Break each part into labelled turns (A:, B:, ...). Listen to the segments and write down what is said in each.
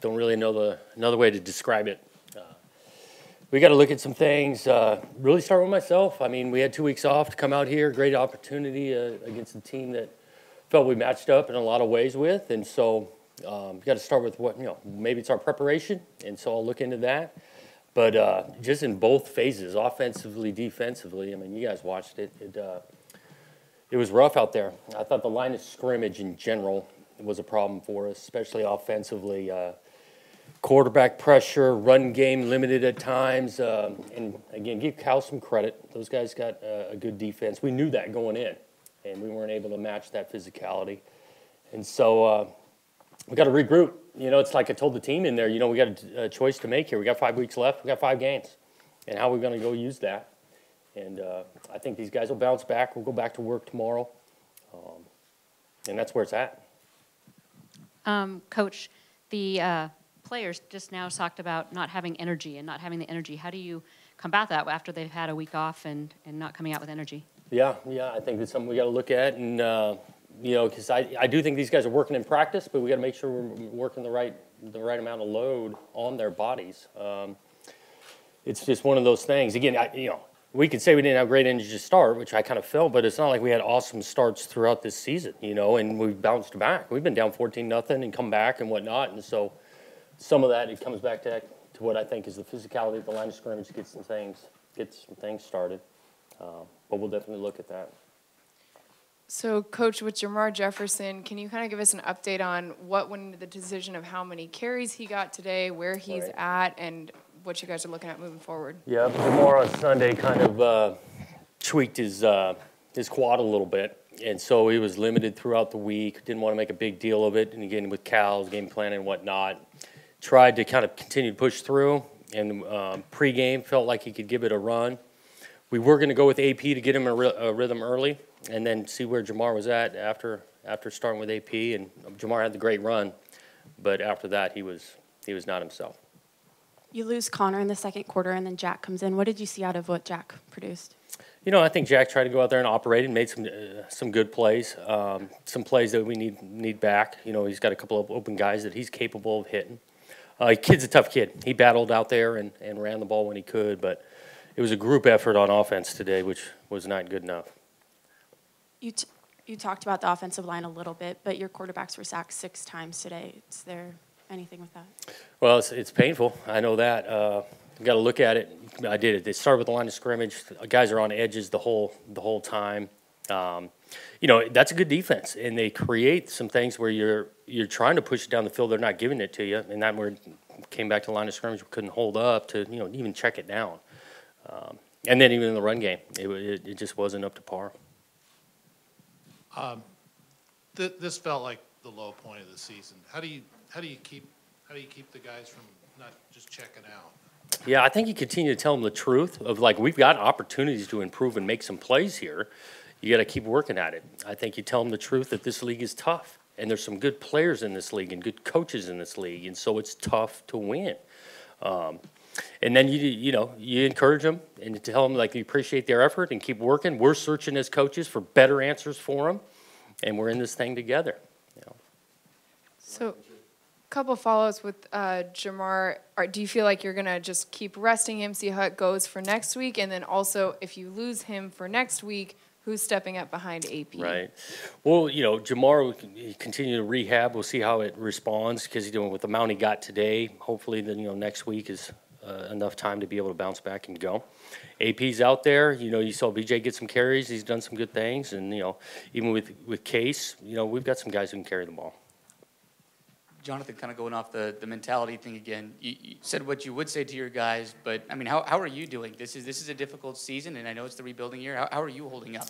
A: don't really know another way to describe it. We got to look at some things. Really start with myself. I mean, we had 2 weeks off to come out here. Great opportunity against a team that felt we matched up in a lot of ways with, and so we got to start with what maybe it's our preparation, and so I'll look into that. But just in both phases, offensively, defensively. I mean, you guys watched it. It was rough out there. I thought the line of scrimmage in general was a problem for us, especially offensively. Quarterback pressure, run game limited at times, and again, give Cal some credit. Those guys got a good defense. We knew that going in, and we weren't able to match that physicality. And so we got to regroup. It's like I told the team in there, we got a choice to make here. We got 5 weeks left. We got 5 games, and how are we going to go use that? And I think these guys will bounce back. We'll go back to work tomorrow, and that's where it's at.
B: Coach, the players just now talked about not having energy and not having the energy. How do you combat that after they've had a week off and not coming out with energy?
A: Yeah, I think that's something we got to look at, and because I do think these guys are working in practice, but we got to make sure we're working the right amount of load on their bodies. It's just one of those things. Again, we could say we didn't have great energy to start, which I kind of felt, but it's not like we had awesome starts throughout this season, and we've bounced back. We've been down 14-0 and come back and whatnot, and so some of that, it comes back to what I think is the physicality of the line of scrimmage to get some things started. But we'll definitely look at that.
C: So, Coach, with Jamar Jefferson, can you kind of give us an update on what went into the decision of how many carries he got today, where he's at, and what you guys are looking at moving forward?
A: Yeah, Jamar on Sunday kind of tweaked his quad a little bit. And so he was limited throughout the week, didn't want to make a big deal of it. And again, with Cal's game plan and whatnot, tried to kind of continue to push through. And pregame felt like he could give it a run. We were going to go with AP to get him a rhythm early and then see where Jamar was at after starting with AP. And Jamar had the great run, but after that he was not himself.
D: You lose Connor in the second quarter, and then Jack comes in. What did you see out of what Jack produced?
A: I think Jack tried to go out there and operate and made some good plays, some plays that we need back. He's got a couple of open guys that he's capable of hitting. Kid's a tough kid. He battled out there and ran the ball when he could, but it was a group effort on offense today, which was not good enough.
D: You talked about the offensive line a little bit, but your quarterbacks were sacked 6 times today. Is there anything with that?
A: Well, it's painful. I know that. You got to look at it. I did it. They started with the line of scrimmage. The guys are on edges the whole time. That's a good defense, and they create some things where you're trying to push it down the field. They're not giving it to you, and that where it came back to the line of scrimmage. We couldn't hold up to even check it down. And then even in the run game, it just wasn't up to par.
E: This felt like the low point of the season. How do you keep the guys from not just checking out?
A: Yeah, I think you continue to tell them the truth of, like, we've got opportunities to improve and make some plays here. You got to keep working at it. I think you tell them the truth that this league is tough, and there's some good players in this league and good coaches in this league, and so it's tough to win. And then you encourage them and tell them, like, you appreciate their effort and keep working. We're searching as coaches for better answers for them, and we're in this thing together.
C: So, couple follow-ups with Jamar. Do you feel like you're going to just keep resting him, see how it goes for next week? And then also, if you lose him for next week, who's stepping up behind AP?
A: Right. Well, Jamar will continue to rehab. We'll see how it responds because with the amount he got today, hopefully then next week is enough time to be able to bounce back and go. AP's out there. You saw BJ get some carries. He's done some good things. And, even with Case, we've got some guys who can carry the ball.
F: Jonathan, kind of going off the mentality thing again, you said what you would say to your guys, but, I mean, how are you doing? This is a difficult season, and I know it's the rebuilding year. How are you holding up?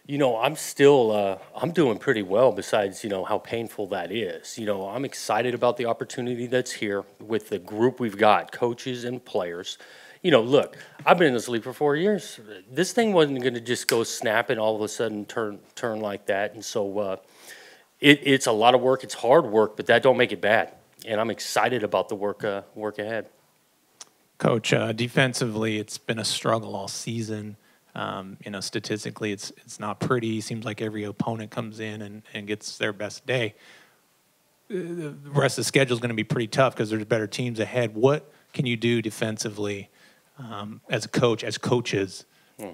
A: I'm still I'm doing pretty well besides, how painful that is. I'm excited about the opportunity that's here with the group we've got, coaches and players. Look, I've been in this league for 4 years. This thing wasn't going to just go snap and all of a sudden turn like that, and so it's a lot of work. It's hard work, but that don't make it bad. And I'm excited about the work ahead.
G: Coach, defensively, it's been a struggle all season. Statistically, it's not pretty. Seems like every opponent comes in and gets their best day. the rest of the schedule is going to be pretty tough because there's better teams ahead. What can you do defensively as a coach, as coaches,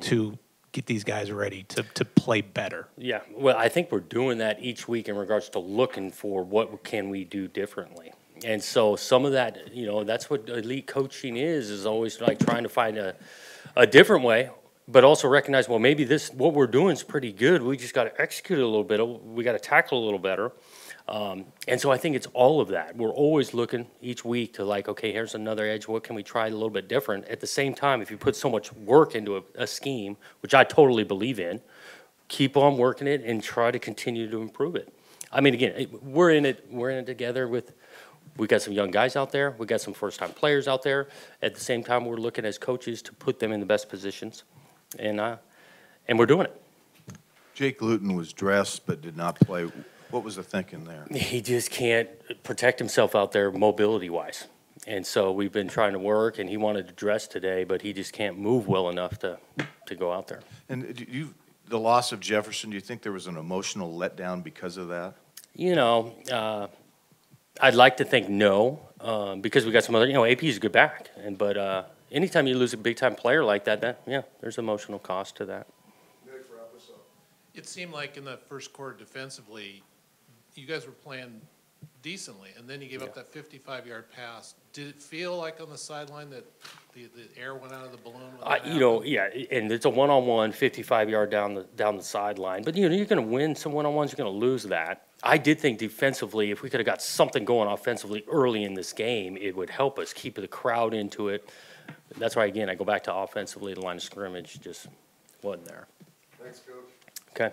G: to get these guys ready to play better?
A: Yeah, well, I think we're doing that each week in regards to looking for what can we do differently. And so some of that, that's what elite coaching is always like trying to find a different way, but also recognize, well, maybe what we're doing is pretty good. We just got to execute it a little bit. We got to tackle a little better. And so I think it's all of that. We're always looking each week to like, okay, here's another edge. What can we try a little bit different? At the same time, if you put so much work into a scheme, which I totally believe in, keep on working it and try to continue to improve it. I mean, again, we're in it together we got some young guys out there. We got some first-time players out there. At the same time, we're looking as coaches to put them in the best positions, and we're doing it.
H: Jake Luton was dressed but did not play. What was the thinking there?
A: He just can't protect himself out there mobility-wise. And so we've been trying to work, and he wanted to dress today, but he just can't move well enough to go out there.
H: And the loss of Jefferson, do you think there was an emotional letdown because of that?
A: I'd like to think no, because we got some other, AP is a good back. But anytime you lose a big-time player like that, there's emotional cost to that.
E: It seemed like in the first quarter defensively, you guys were playing decently, and then you gave up that 55-yard pass. Did it feel like on the sideline that the air went out of the balloon?
A: Yeah, and it's a one-on-one, 55-yard down the sideline. But you're going to win some one-on-ones, you're going to lose that. I did think defensively, if we could have got something going offensively early in this game, it would help us keep the crowd into it. That's why, again, I go back to offensively, the line of scrimmage just wasn't there.
H: Thanks, Coach.
A: Okay.